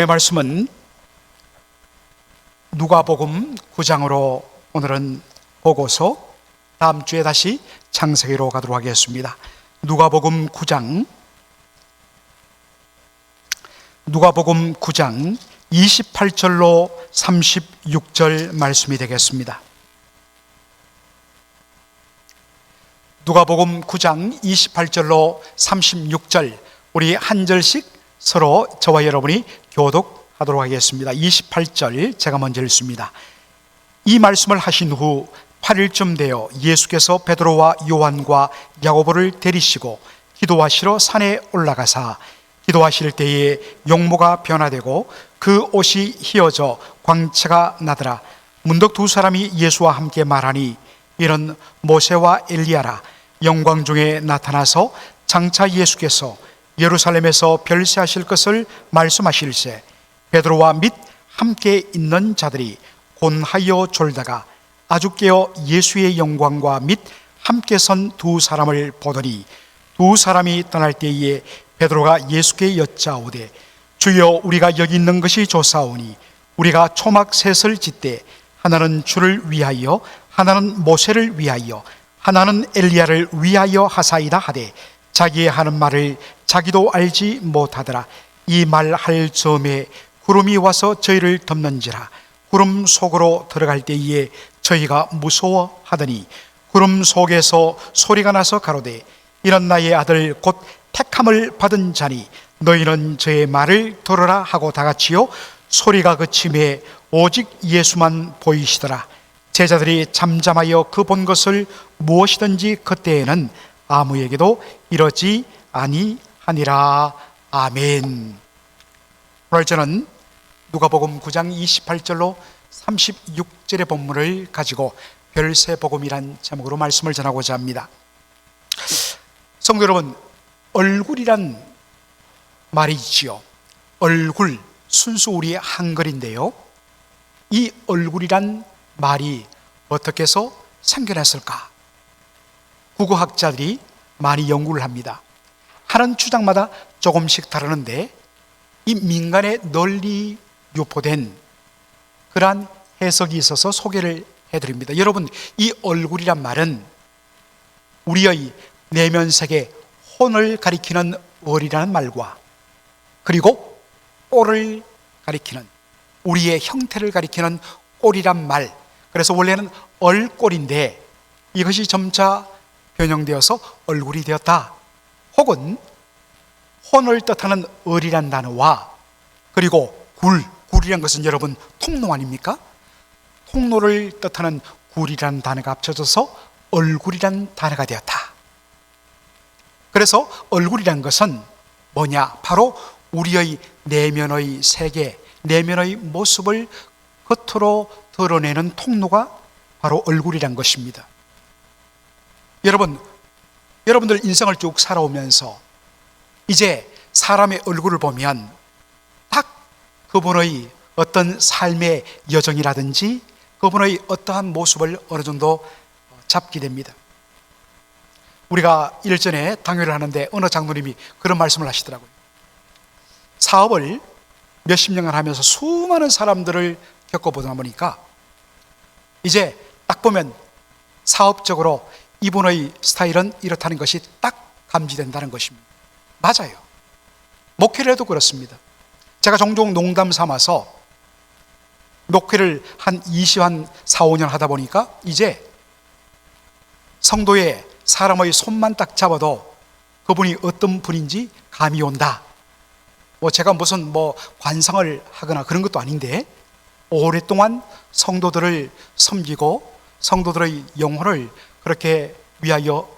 말씀은 누가복음 9장으로 오늘은 보고서 다음 주에 다시 창세기로 가도록 하겠습니다. 누가복음 9장 28절로 36절 말씀이 되겠습니다. 누가복음 9장 28절로 36절 우리 한 절씩 서로 저와 여러분이 교독하도록 하겠습니다. 28절 제가 먼저 읽습니다. 이 말씀을 하신 후 8일쯤 되어 예수께서 베드로와 요한과 야고보를 데리시고 기도하시러 산에 올라가사 기도하실 때에 용모가 변화되고 그 옷이 휘어져 광채가 나더라. 문득 두 사람이 예수와 함께 말하니 이는 모세와 엘리야라. 영광 중에 나타나서 장차 예수께서 예루살렘에서 별세하실 것을 말씀하실세 베드로와 및 함께 있는 자들이 곤하여 졸다가 아주 깨어 예수의 영광과 및 함께 선 두 사람을 보더니 두 사람이 떠날 때에 베드로가 예수께 여짜오되 주여 우리가 여기 있는 것이 좋사오니 우리가 초막 셋을 짓되 하나는 주를 위하여 하나는 모세를 위하여 하나는 엘리야를 위하여 하사이다 하되 자기의 하는 말을 자기도 알지 못하더라. 이 말할 즈음에 구름이 와서 저희를 덮는지라. 구름 속으로 들어갈 때에 저희가 무서워하더니 구름 속에서 소리가 나서 가로되 이는 나의 아들 곧 택함을 받은 자니 너희는 저의 말을 들으라 하고 다같이요 소리가 그침에 오직 예수만 보이시더라. 제자들이 잠잠하여 그 본 것을 무엇이든지 그때에는 아무에게도 이러지 아니하니라. 아멘. 오늘 저는 누가복음 9장 28절로 36절의 본문을 가지고 별세복음이란 제목으로 말씀을 전하고자 합니다. 성도 여러분, 얼굴이란 말이 있지요. 얼굴, 순수 우리의 한글인데요, 이 얼굴이란 말이 어떻게 해서 생겨났을까? 국어학자들이 많이 연구를 합니다. 하는 주장마다 조금씩 다르는데 이 민간에 널리 유포된 그러한 해석이 있어서 소개를 해드립니다. 여러분, 이 얼굴이란 말은 우리의 내면색의 혼을 가리키는 얼이라는 말과 그리고 꼴을 가리키는 우리의 형태를 가리키는 꼴이란 말, 그래서 원래는 얼꼴인데 이것이 점차 변형되어서 얼굴이 되었다. 혹은 혼을 뜻하는 얼이란 단어와 그리고 굴이란 것은 여러분 통로 아닙니까? 통로를 뜻하는 굴이란 단어가 합쳐져서 얼굴이란 단어가 되었다. 그래서 얼굴이란 것은 뭐냐? 바로 우리의 내면의 세계, 내면의 모습을 겉으로 드러내는 통로가 바로 얼굴이란 것입니다. 여러분들 인생을 쭉 살아오면서 이제 사람의 얼굴을 보면 딱 그분의 어떤 삶의 여정이라든지 그분의 어떠한 모습을 어느 정도 잡게 됩니다. 우리가 일전에 당회를 하는데 어느 장로님이 그런 말씀을 하시더라고요. 사업을 몇십 년간 하면서 수많은 사람들을 겪어보다 보니까 이제 딱 보면 사업적으로 이분의 스타일은 이렇다는 것이 딱 감지된다는 것입니다. 맞아요. 목회를 해도 그렇습니다. 제가 종종 농담 삼아서 목회를 한 4, 5년 하다 보니까 이제 성도의 사람의 손만 딱 잡아도 그분이 어떤 분인지 감이 온다. 제가 무슨 관상을 하거나 그런 것도 아닌데 오랫동안 성도들을 섬기고 성도들의 영혼을 그렇게 위하여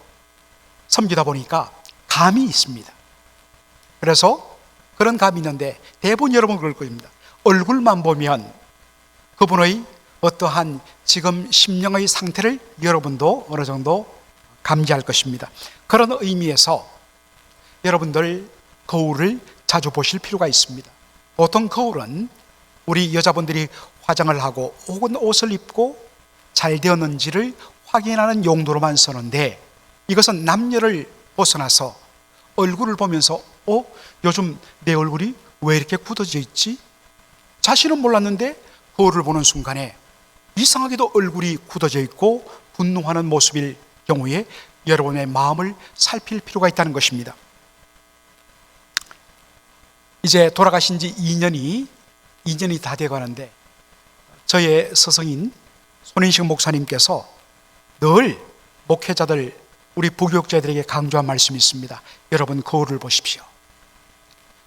섬기다 보니까 감이 있습니다. 그래서 그런 감이 있는데 대부분 여러분 그럴 겁니다. 얼굴만 보면 그분의 어떠한 지금 심령의 상태를 여러분도 어느 정도 감지할 것입니다. 그런 의미에서 여러분들 거울을 자주 보실 필요가 있습니다. 보통 거울은 우리 여자분들이 화장을 하고 혹은 옷을 입고 잘 되었는지를 확인하는 용도로만 쓰는데 이것은 남녀를 벗어나서 얼굴을 보면서 요즘 내 얼굴이 왜 이렇게 굳어져 있지? 자신은 몰랐는데 거울을 보는 순간에 이상하게도 얼굴이 굳어져 있고 분노하는 모습일 경우에 여러분의 마음을 살필 필요가 있다는 것입니다. 이제 돌아가신 지 2년이 다 돼가는데 저의 스승인 손인식 목사님께서 늘 목회자들, 우리 부교육자들에게 강조한 말씀이 있습니다. 여러분, 거울을 보십시오.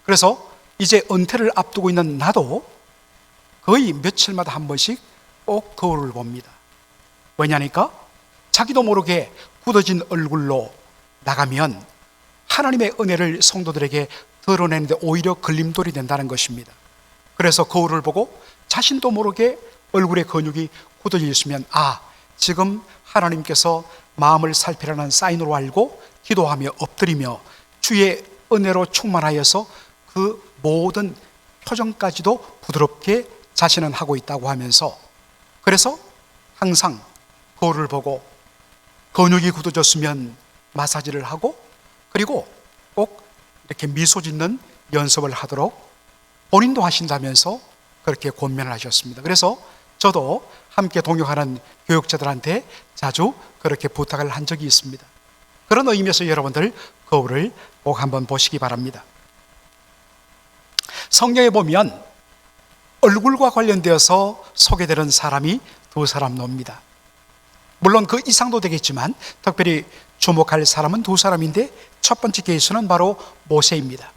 그래서 이제 은퇴를 앞두고 있는 나도 거의 며칠마다 한 번씩 꼭 거울을 봅니다. 왜냐니까 자기도 모르게 굳어진 얼굴로 나가면 하나님의 은혜를 성도들에게 드러내는데 오히려 걸림돌이 된다는 것입니다. 그래서 거울을 보고 자신도 모르게 얼굴의 근육이 굳어져 있으면 지금 하나님께서 마음을 살피라는 사인으로 알고 기도하며 엎드리며 주의 은혜로 충만하여서 그 모든 표정까지도 부드럽게 자신은 하고 있다고 하면서, 그래서 항상 거울을 보고 근육이 굳어졌으면 마사지를 하고, 그리고 꼭 이렇게 미소 짓는 연습을 하도록 본인도 하신다면서 그렇게 권면을 하셨습니다. 그래서 저도 함께 동역하는 교육자들한테 자주 그렇게 부탁을 한 적이 있습니다. 그런 의미에서 여러분들 거울을 꼭 한번 보시기 바랍니다. 성경에 보면 얼굴과 관련되어서 소개되는 사람이 두 사람 나옵니다. 물론 그 이상도 되겠지만 특별히 주목할 사람은 두 사람인데, 첫 번째 케이스는 바로 모세입니다.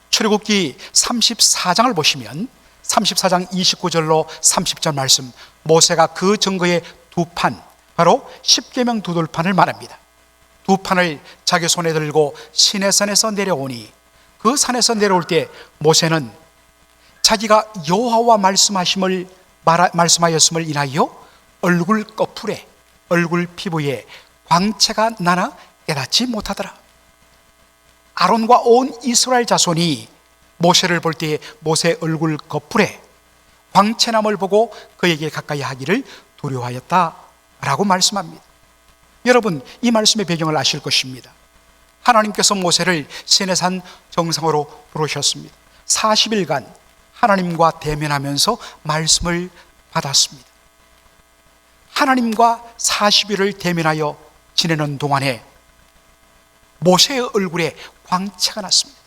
출애굽기 34장을 보시면 34장 29절로 30절 말씀, 모세가 그 증거의 두 판, 바로 십계명 두 돌판을 말합니다. 두 판을 자기 손에 들고 시내산에서 내려오니, 그 산에서 내려올 때 모세는 자기가 여호와와 말씀하였음을 인하여 얼굴 꺼풀에, 얼굴 피부에 광채가 나나 깨닫지 못하더라. 아론과 온 이스라엘 자손이 모세를 볼 때에 모세 얼굴 거풀에 광채남을 보고 그에게 가까이 하기를 두려워하였다라고 말씀합니다. 여러분, 이 말씀의 배경을 아실 것입니다. 하나님께서 모세를 시내산 정상으로 부르셨습니다. 40일간 하나님과 대면하면서 말씀을 받았습니다. 하나님과 40일을 대면하여 지내는 동안에 모세의 얼굴에 광채가 났습니다.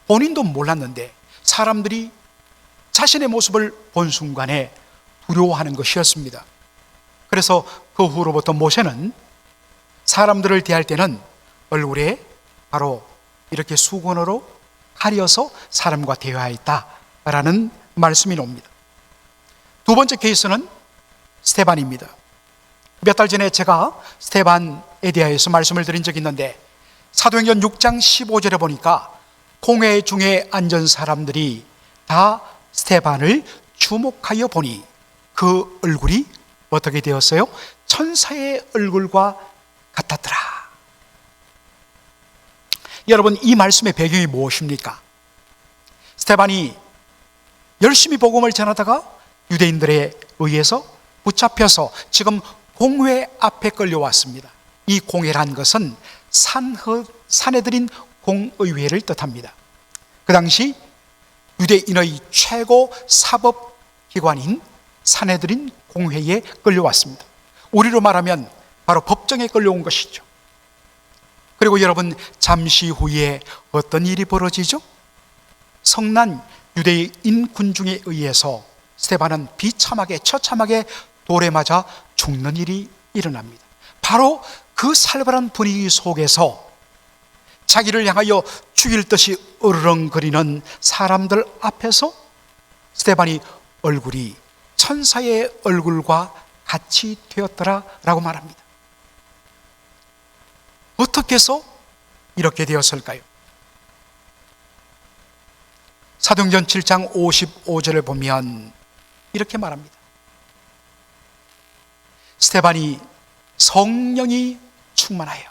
본인도 몰랐는데 사람들이 자신의 모습을 본 순간에 두려워하는 것이었습니다. 그래서 그 후로부터 모세는 사람들을 대할 때는 얼굴에 바로 이렇게 수건으로 가려서 사람과 대화했다라는 말씀이 나옵니다. 두 번째 케이스는 스데반입니다. 몇 달 전에 제가 스데반에 대해서 말씀을 드린 적이 있는데, 사도행전 6장 15절에 보니까 공회 중에 앉은 사람들이 다 스데반을 주목하여 보니 그 얼굴이 어떻게 되었어요? 천사의 얼굴과 같았더라. 여러분, 이 말씀의 배경이 무엇입니까? 스데반이 열심히 복음을 전하다가 유대인들에 의해서 붙잡혀서 지금 공회 앞에 끌려왔습니다. 이 공회란 것은 사내들인 공의회를 뜻합니다. 그 당시 유대인의 최고 사법기관인 사내들인 공회에 끌려왔습니다. 우리로 말하면 바로 법정에 끌려온 것이죠. 그리고 여러분, 잠시 후에 어떤 일이 벌어지죠? 성난 유대인 군중에 의해서 스데반은 비참하게 처참하게 돌에 맞아 죽는 일이 일어납니다. 바로 그 살벌한 분위기 속에서 자기를 향하여 죽일 듯이 으르렁거리는 사람들 앞에서 스데반이 얼굴이 천사의 얼굴과 같이 되었더라라고 말합니다. 어떻게 해서 이렇게 되었을까요? 사도행전 7장 55절을 보면 이렇게 말합니다. 스데반이 성령이 충만하여,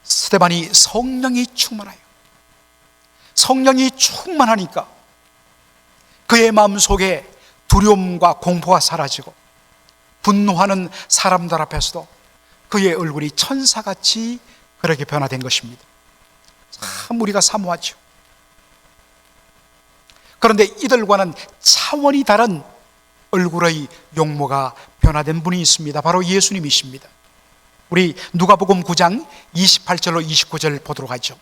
스데반이 성령이 충만하여, 성령이 충만하니까 그의 마음속에 두려움과 공포가 사라지고 분노하는 사람들 앞에서도 그의 얼굴이 천사같이 그렇게 변화된 것입니다. 참 우리가 사모하죠. 그런데 이들과는 차원이 다른 얼굴의 용모가 변화된 분이 있습니다. 바로 예수님이십니다. 우리 누가복음 9장 28절로 29절 보도록 하죠.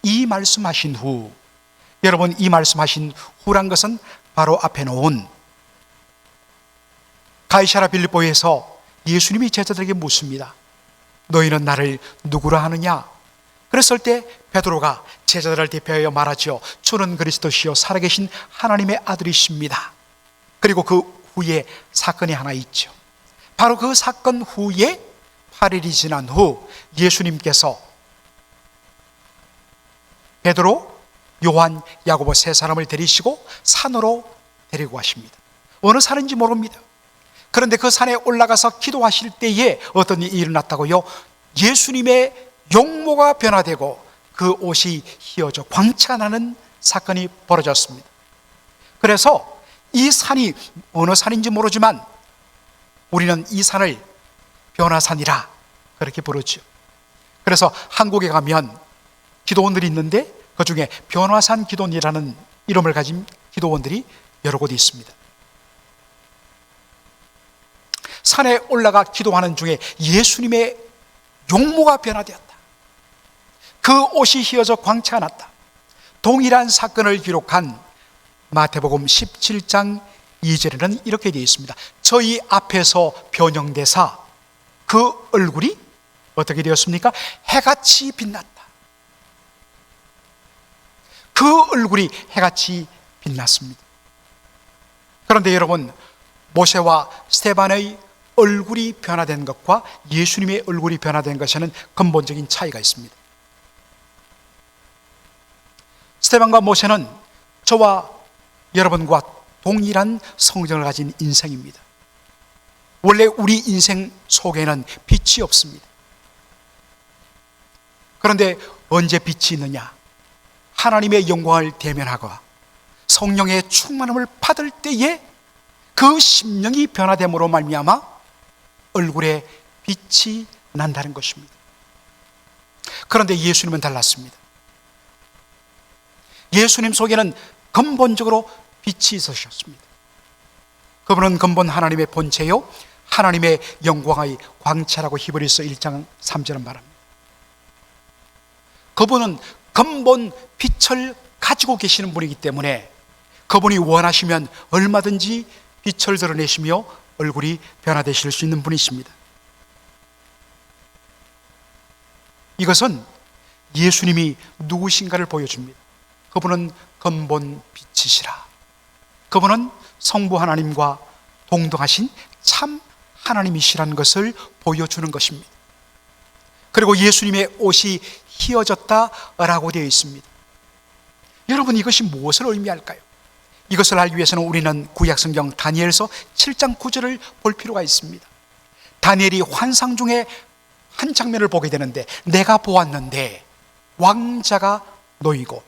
이 말씀하신 후, 여러분, 이 말씀하신 후란 것은 바로 앞에 놓은 가이사랴 빌립보에서 예수님이 제자들에게 묻습니다. 너희는 나를 누구라 하느냐? 그랬을 때 베드로가 제자들을 대표하여 말하죠. 주는 그리스도시요 살아계신 하나님의 아들이십니다. 그리고 그 후에 사건이 하나 있죠. 바로 그 사건 후에 8일이 지난 후 예수님께서 베드로, 요한, 야고보 세 사람을 데리시고 산으로 데리고 가십니다. 어느 산인지 모릅니다. 그런데 그 산에 올라가서 기도하실 때에 어떤 일이 일어났다고요? 예수님의 용모가 변화되고 그 옷이 휘어져 광채가 나는 사건이 벌어졌습니다. 그래서 이 산이 어느 산인지 모르지만 우리는 이 산을 변화산이라 그렇게 부르죠. 그래서 한국에 가면 기도원들이 있는데 그 중에 변화산 기도원이라는 이름을 가진 기도원들이 여러 곳 있습니다. 산에 올라가 기도하는 중에 예수님의 용모가 변화되었다. 그 옷이 휘어져 광채가 났다. 동일한 사건을 기록한 마태복음 17장 2절에는 이렇게 되어 있습니다. 저희 앞에서 변형되사 그 얼굴이 어떻게 되었습니까? 해같이 빛났다. 그 얼굴이 해같이 빛났습니다. 그런데 여러분, 모세와 스데반의 얼굴이 변화된 것과 예수님의 얼굴이 변화된 것에는 근본적인 차이가 있습니다. 스데반과 모세는 저와 여러분과 동일한 성정을 가진 인생입니다. 원래 우리 인생 속에는 빛이 없습니다. 그런데 언제 빛이 있느냐? 하나님의 영광을 대면하고 성령의 충만함을 받을 때에 그 심령이 변화됨으로 말미암아 얼굴에 빛이 난다는 것입니다. 그런데 예수님은 달랐습니다. 예수님 속에는 근본적으로 빛이 있으셨습니다. 그분은 근본 하나님의 본체요 하나님의 영광의 광채라고 히브리서 1장 3절은 말합니다. 그분은 근본 빛을 가지고 계시는 분이기 때문에 그분이 원하시면 얼마든지 빛을 드러내시며 얼굴이 변화되실 수 있는 분이십니다. 이것은 예수님이 누구신가를 보여줍니다. 그분은 근본 빛이시라. 그분은 성부 하나님과 동등하신 참 하나님이시라는 것을 보여주는 것입니다. 그리고 예수님의 옷이 휘어졌다라고 되어 있습니다. 여러분, 이것이 무엇을 의미할까요? 이것을 알기 위해서는 우리는 구약성경 다니엘서 7장 9절을 볼 필요가 있습니다. 다니엘이 환상 중에 한 장면을 보게 되는데, 내가 보았는데 왕자가 놓이고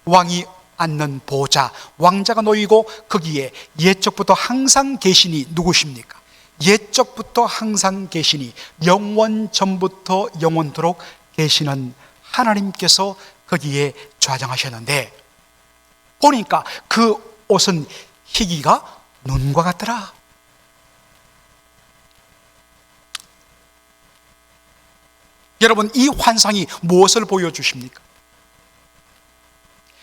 왕이 앉는 보좌, 왕자가 놓이고 거기에 옛적부터 항상 계시니 누구십니까? 옛적부터 항상 계시니 영원 전부터 영원토록 계시는 하나님께서 거기에 좌정하셨는데, 보니까 그 옷은 희기가 눈과 같더라. 여러분, 이 환상이 무엇을 보여주십니까?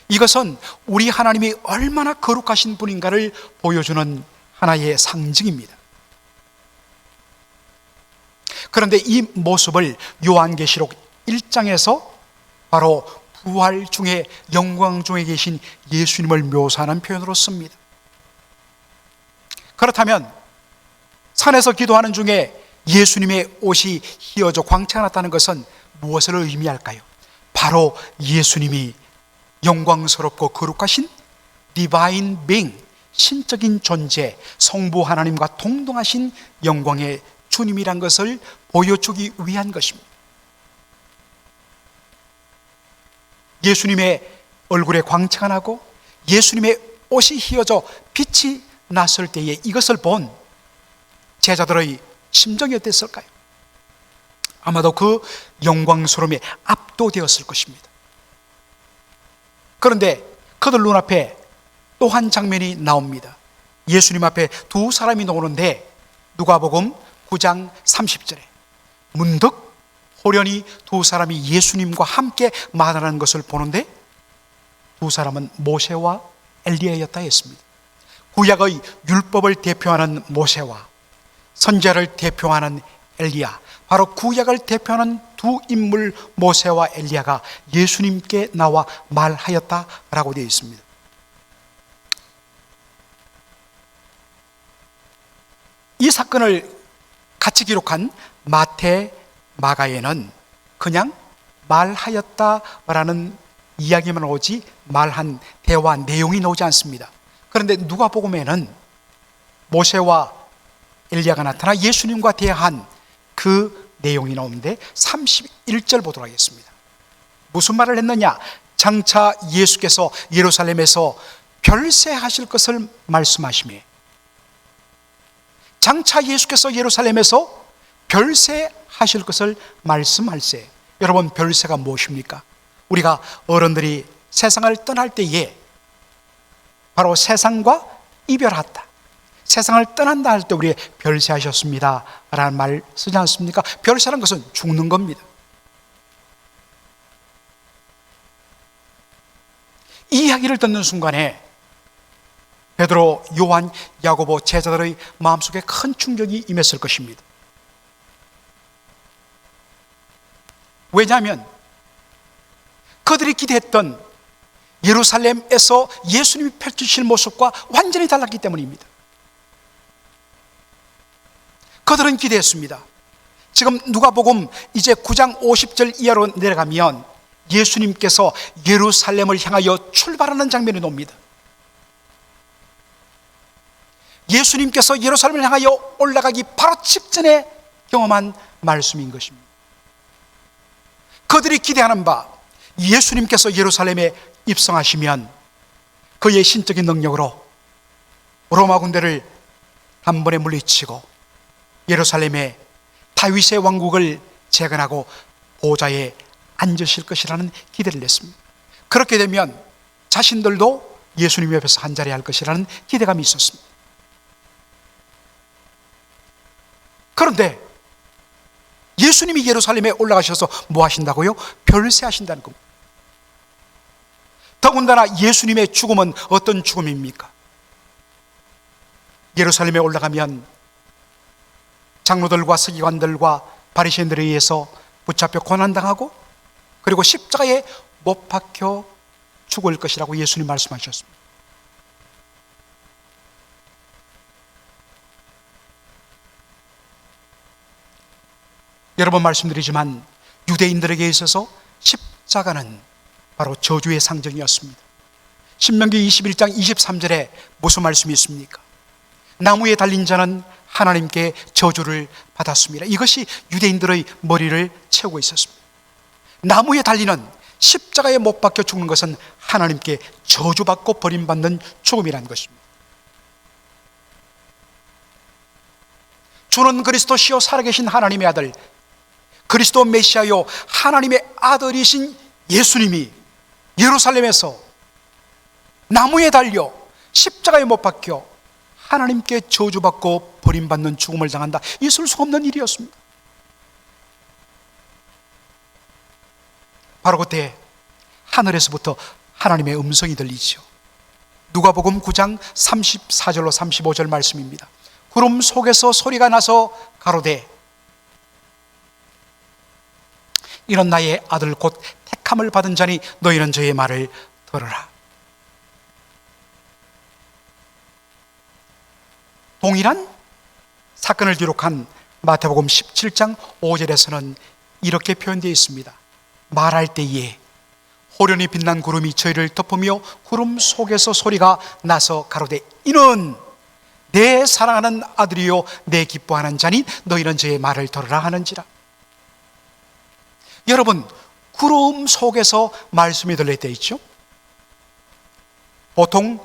이것은 우리 하나님이 얼마나 거룩하신 분인가를 보여주는 하나의 상징입니다. 그런데 이 모습을 요한계시록 1장에서 바로 부활 중에 영광 중에 계신 예수님을 묘사하는 표현으로 씁니다. 그렇다면 산에서 기도하는 중에 예수님의 옷이 휘어져 광채가 났다는 것은 무엇을 의미할까요? 바로 예수님이 영광스럽고 거룩하신 디바인 빙, 신적인 존재, 성부 하나님과 동등하신 영광의 주님이란 것을 보여주기 위한 것입니다. 예수님의 얼굴에 광채가 나고 예수님의 옷이 휘어져 빛이 났을 때에 이것을 본 제자들의 심정이 어땠을까요? 아마도 그 영광스러움에 압도되었을 것입니다. 그런데 그들 눈앞에 또 한 장면이 나옵니다. 예수님 앞에 두 사람이 나오는데 누가복음 9장 30절에 문득 호련히 두 사람이 예수님과 함께 만나는 것을 보는데 두 사람은 모세와 엘리야였다 했습니다. 구약의 율법을 대표하는 모세와 선지자를 대표하는 엘리야, 바로 구약을 대표하는 두 인물 모세와 엘리야가 예수님께 나와 말하였다라고 되어 있습니다. 이 사건을 같이 기록한 마태, 마가에는 그냥 말하였다라는 이야기만 오지 말한 대화 내용이 나오지 않습니다. 그런데 누가복음에는 모세와 엘리야가 나타나 예수님과 대화한 그 내용이 나오는데 31절 보도록 하겠습니다. 무슨 말을 했느냐? 장차 예수께서 예루살렘에서 별세하실 것을 말씀하시며, 장차 예수께서 예루살렘에서 별세하실 것을 말씀할세. 여러분, 별세가 무엇입니까? 우리가 어른들이 세상을 떠날 때에 바로 세상과 이별하다, 세상을 떠난다 할 때 우리 별세하셨습니다 라는 말 쓰지 않습니까? 별세라는 것은 죽는 겁니다. 이 이야기를 듣는 순간에 베드로, 요한, 야고보 제자들의 마음속에 큰 충격이 임했을 것입니다. 왜냐하면 그들이 기대했던 예루살렘에서 예수님이 펼치실 모습과 완전히 달랐기 때문입니다. 그들은 기대했습니다. 지금 누가복음 이제 9장 50절 이하로 내려가면 예수님께서 예루살렘을 향하여 출발하는 장면이 나옵니다. 예수님께서 예루살렘을 향하여 올라가기 바로 직전에 경험한 말씀인 것입니다. 그들이 기대하는 바, 예수님께서 예루살렘에 입성하시면 그의 신적인 능력으로 로마 군대를 단번에 물리치고 예루살렘에 다윗의 왕국을 재건하고 보좌에 앉으실 것이라는 기대를 냈습니다. 그렇게 되면 자신들도 예수님 옆에서 한자리 할 것이라는 기대감이 있었습니다. 그런데 예수님이 예루살렘에 올라가셔서 뭐 하신다고요? 별세 하신다는 겁니다. 더군다나 예수님의 죽음은 어떤 죽음입니까? 예루살렘에 올라가면 장로들과 서기관들과 바리새인들에 의해서 붙잡혀 고난당하고 그리고 십자가에 못 박혀 죽을 것이라고 예수님 말씀하셨습니다. 여러 번 말씀드리지만 유대인들에게 있어서 십자가는 바로 저주의 상징이었습니다. 신명기 21장 23절에 무슨 말씀이 있습니까? 나무에 달린 자는 하나님께 저주를 받았습니다. 이것이 유대인들의 머리를 채우고 있었습니다. 나무에 달리는, 십자가에 못 박혀 죽는 것은 하나님께 저주받고 버림받는 죽음이라는 것입니다. 주는 그리스도시요 살아계신 하나님의 아들, 그리스도 메시아요 하나님의 아들이신 예수님이 예루살렘에서 나무에 달려 십자가에 못 박혀 하나님께 저주받고 버림받는 죽음을 당한다. 있을 수 없는 일이었습니다. 바로 그때 하늘에서부터 하나님의 음성이 들리죠. 누가복음 9장 34절로 35절 말씀입니다. 구름 속에서 소리가 나서 가로되 이런 나의 아들 곧 택함을 받은 자니 너희는 저의 말을 들으라. 동일한 사건을 기록한 마태복음 17장 5절에서는 이렇게 표현되어 있습니다. 말할 때에 호련히 빛난 구름이 저희를 덮으며 구름 속에서 소리가 나서 가로되 이는 내 사랑하는 아들이요 내 기뻐하는 자니 너희는 저의 말을 들으라 하는지라. 여러분, 구름 속에서 말씀이 들릴 때 있죠? 보통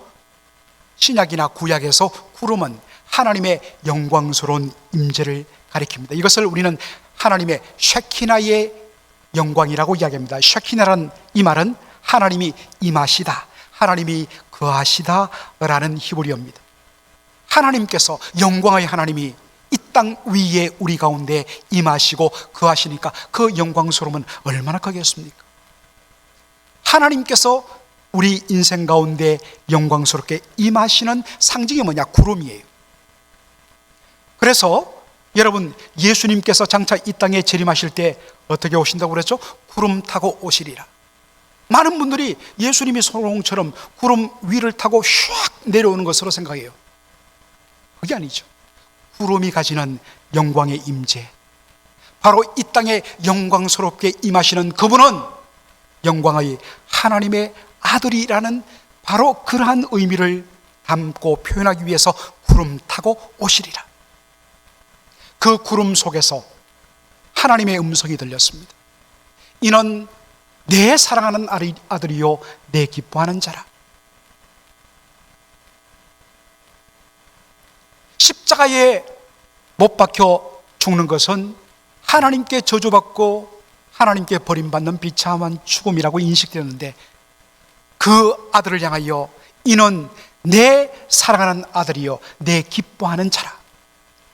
신약이나 구약에서 구름은 하나님의 영광스러운 임재를 가리킵니다. 이것을 우리는 하나님의 쉐키나의 영광이라고 이야기합니다. 쉐키나란 이 말은 하나님이 임하시다, 하나님이 거하시다라는 히브리어입니다. 하나님께서, 영광의 하나님이 이 땅 위에 우리 가운데 임하시고 거하시니까 그 영광스러움은 얼마나 크겠습니까? 하나님께서 우리 인생 가운데 영광스럽게 임하시는 상징이 뭐냐? 구름이에요. 그래서 여러분, 예수님께서 장차 이 땅에 재림하실 때 어떻게 오신다고 그랬죠? 구름 타고 오시리라. 많은 분들이 예수님이 소롱처럼 구름 위를 타고 슉 내려오는 것으로 생각해요. 그게 아니죠. 구름이 가지는 영광의 임재, 바로 이 땅에 영광스럽게 임하시는 그분은 영광의 하나님의 아들이라는 바로 그러한 의미를 담고 표현하기 위해서 구름 타고 오시리라. 그 구름 속에서 하나님의 음성이 들렸습니다. 이는 내 사랑하는 아들이요 내 기뻐하는 자라. 십자가에 못 박혀 죽는 것은 하나님께 저주받고 하나님께 버림받는 비참한 죽음이라고 인식되었는데, 그 아들을 향하여 이는 내 사랑하는 아들이요 내 기뻐하는 자라.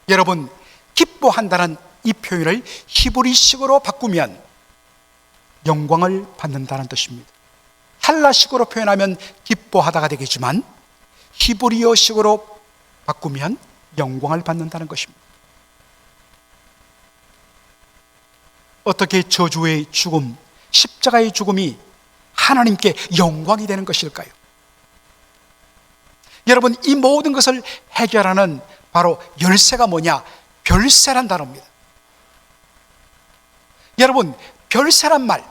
여러분, 기뻐한다는 이 표현을 히브리식으로 바꾸면 영광을 받는다는 뜻입니다. 헬라식으로 표현하면 기뻐하다가 되겠지만 히브리어식으로 바꾸면 영광을 받는다는 것입니다. 어떻게 저주의 죽음, 십자가의 죽음이 하나님께 영광이 되는 것일까요? 여러분, 이 모든 것을 해결하는 바로 열쇠가 뭐냐? 별세란 단어입니다. 여러분, 별세란 말,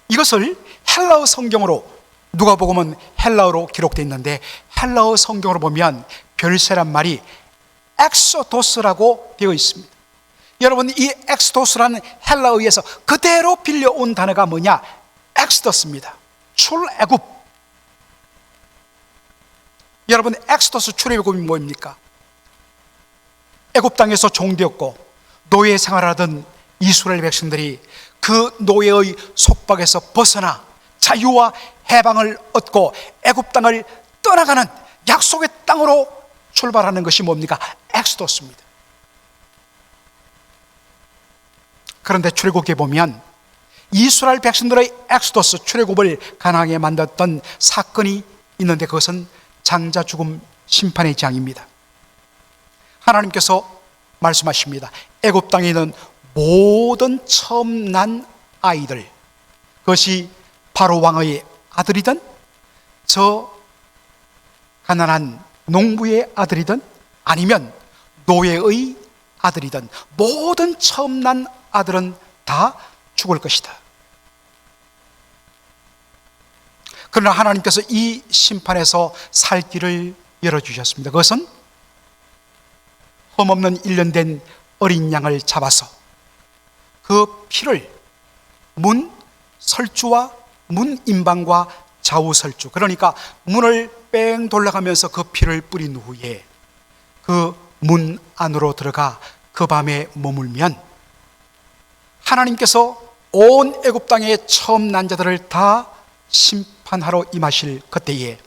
이것을 헬라어 성경으로, 누가복음은 헬라어로 기록되어 있는데 헬라어 성경으로 보면 별세란 말이 엑소도스라고 되어 있습니다. 여러분, 이 엑소도스라는 헬라어에서 그대로 빌려온 단어가 뭐냐? 엑스더스입니다. 출애굽. 여러분, 엑스더스 출애굽이 뭡니까? 애굽 땅에서 종되었고 노예 생활하던 이스라엘 백성들이 그 노예의 속박에서 벗어나 자유와 해방을 얻고 애굽 땅을 떠나가는 약속의 땅으로 출발하는 것이 뭡니까? 엑소더스입니다. 그런데 출애굽기에 보면 이스라엘 백성들의 엑소더스, 출애굽을 가능하게 만들었던 사건이 있는데 그것은 장자 죽음 심판의 장입니다. 하나님께서 말씀하십니다. 애굽 땅에 있는 모든 처음 난 아이들, 그것이 바로 왕의 아들이든 저 가난한 농부의 아들이든 아니면 노예의 아들이든 모든 처음 난 아들은 다 죽을 것이다. 그러나 하나님께서 이 심판에서 살 길을 열어주셨습니다. 그것은 흠없는 1년 된 어린 양을 잡아서 그 피를 문 설주와 문 임방과 좌우 설주, 그러니까 문을 뺑 돌아가면서 그 피를 뿌린 후에 그 문 안으로 들어가 그 밤에 머물면 하나님께서 온 애굽 땅의 처음 난 자들을 다 심판하러 임하실 그때에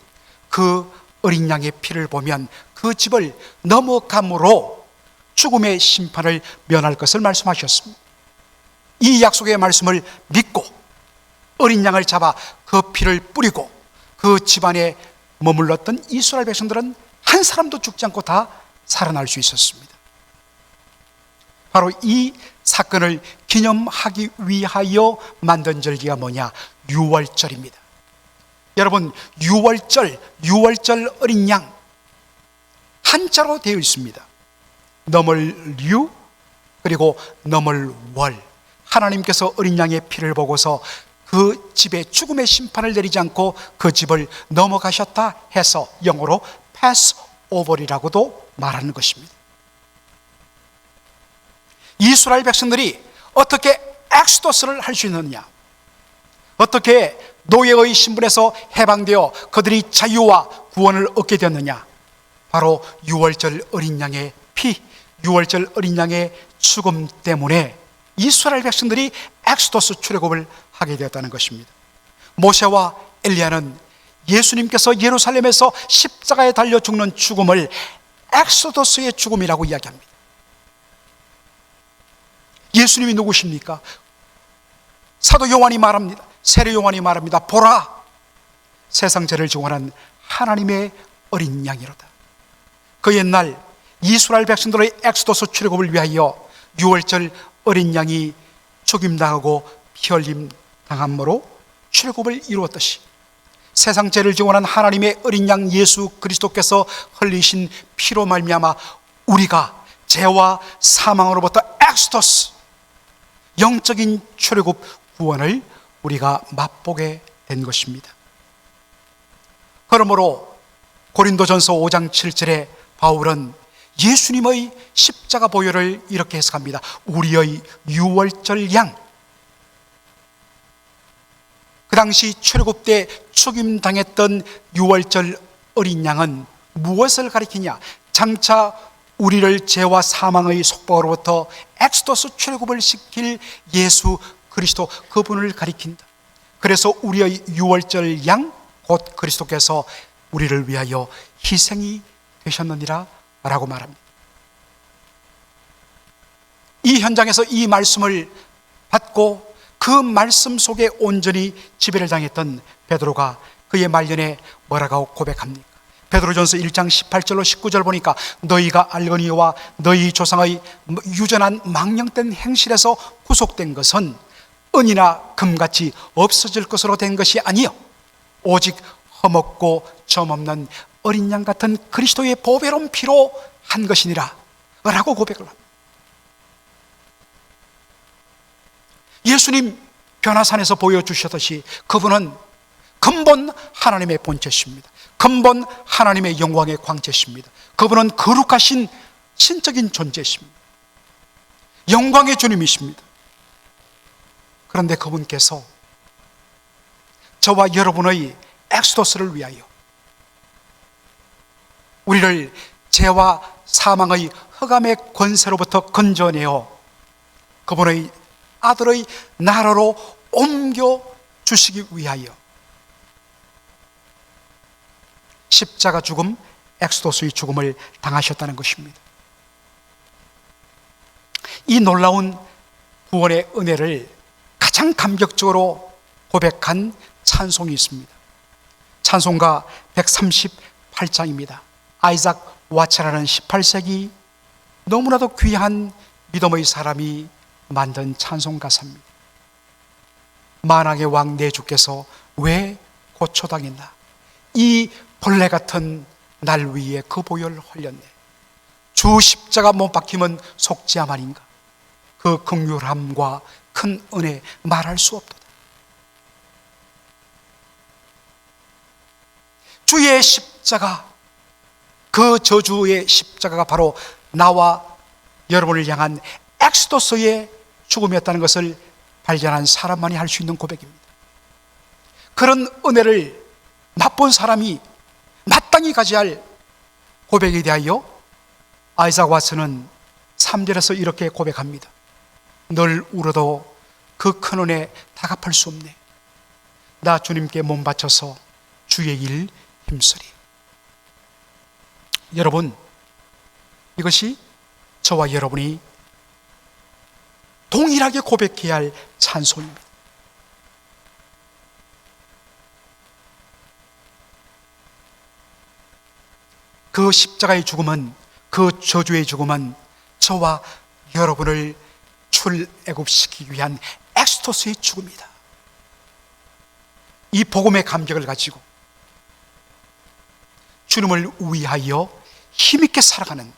그 어린 양의 피를 보면 그 집을 넘어감으로 죽음의 심판을 면할 것을 말씀하셨습니다. 이 약속의 말씀을 믿고 어린 양을 잡아 그 피를 뿌리고 그 집안에 머물렀던 이스라엘 백성들은 한 사람도 죽지 않고 다 살아날 수 있었습니다. 바로 이 사건을 기념하기 위하여 만든 절기가 뭐냐? 유월절입니다. 여러분, 유월절 어린 양 한자로 되어 있습니다. 넘을 류 그리고 넘을 월. 하나님께서 어린 양의 피를 보고서 그 집에 죽음의 심판을 내리지 않고 그 집을 넘어가셨다 해서 영어로 pass over이라고도 말하는 것입니다. 이스라엘 백성들이 어떻게 엑소더스를 할 수 있느냐, 어떻게 노예의 신분에서 해방되어 그들이 자유와 구원을 얻게 되었느냐, 바로 유월절 어린 양의 피, 유월절 어린 양의 죽음 때문에 이스라엘 백성들이 엑소더스 출애굽을 하게 되었다는 것입니다. 모세와 엘리야는 예수님께서 예루살렘에서 십자가에 달려 죽는 죽음을 엑소더스의 죽음이라고 이야기합니다. 예수님이 누구십니까? 사도 요한이 말합니다. 세례 요한이 말합니다. 보라, 세상 죄를 증언한 하나님의 어린 양이로다. 그 옛날 이스라엘 백성들의 엑소더스 출애굽을 위하여 유월절 어린 양이 죽임당하고 피흘림 당함으로 출애굽을 이루었듯이 세상 죄를 증언한 하나님의 어린 양 예수 그리스도께서 흘리신 피로 말미암아 우리가 죄와 사망으로부터 엑소더스, 영적인 출애굽 구원을 우리가 맛보게 된 것입니다. 그러므로 고린도전서 5장 7절에 바울은 예수님의 십자가 보혈을 이렇게 해석합니다. 우리의 유월절 양. 그 당시 출애굽 때 죽임당했던 유월절 어린 양은 무엇을 가리키냐? 장차 우리를 죄와 사망의 속박으로부터 엑소더스 출애굽을 시킬 예수 그리스도, 그분을 가리킨다. 그래서 우리의 유월절 양 곧 그리스도께서 우리를 위하여 희생이 되셨느니라 라고 말합니다. 이 현장에서 이 말씀을 받고 그 말씀 속에 온전히 지배를 당했던 베드로가 그의 말년에 뭐라고 고백합니까? 베드로전서 1장 18절로 19절 보니까 너희가 알거니와 너희 조상의 유전한 망령된 행실에서 구속된 것은 은이나 금같이 없어질 것으로 된 것이 아니요 오직 흠없고 점없는 어린 양 같은 그리스도의 보배로운 피로 한 것이니라 라고 고백을 합니다. 예수님 변화산에서 보여주셨듯이 그분은 근본 하나님의 본체십니다. 근본 하나님의 영광의 광채십니다. 그분은 거룩하신 신적인 존재십니다. 영광의 주님이십니다. 그런데 그분께서 저와 여러분의 엑소더스를 위하여 우리를 죄와 사망의 흑암의 권세로부터 건져내어 그분의 아들의 나라로 옮겨 주시기 위하여 십자가 죽음, 엑소더스의 죽음을 당하셨다는 것입니다. 이 놀라운 구원의 은혜를 가장 감격적으로 고백한 찬송이 있습니다. 찬송가 138장입니다. 아이작 와츠라는 18세기 너무나도 귀한 믿음의 사람이 만든 찬송 가사입니다. 만왕의 왕 내 주께서 왜 고초당했나? 이 벌레 같은 날 위에 그 보혈을 흘렸네. 주 십자가 못 박힘은 속죄함 아닌가? 그 긍휼함과 큰 은혜 말할 수 없도다. 주의 십자가, 그 저주의 십자가가 바로 나와 여러분을 향한 엑소더스의 죽음이었다는 것을 발견한 사람만이 할 수 있는 고백입니다. 그런 은혜를 맛본 사람이 마땅히 가져야 할 고백에 대하여 아이작 와츠는 3절에서 이렇게 고백합니다. 널 울어도 그 큰 은혜 다 갚을 수 없네. 나 주님께 몸 바쳐서 주의 일 힘쓰리. 여러분, 이것이 저와 여러분이 동일하게 고백해야 할 찬송입니다. 그 십자가의 죽음은, 그 저주의 죽음은 저와 여러분을 출애굽시키기 위한 엑소더스의 죽음이다. 이 복음의 감격을 가지고 주님을 위하여 힘있게 살아가는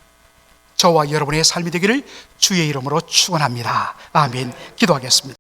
저와 여러분의 삶이 되기를 주의 이름으로 축원합니다. 아멘. 기도하겠습니다.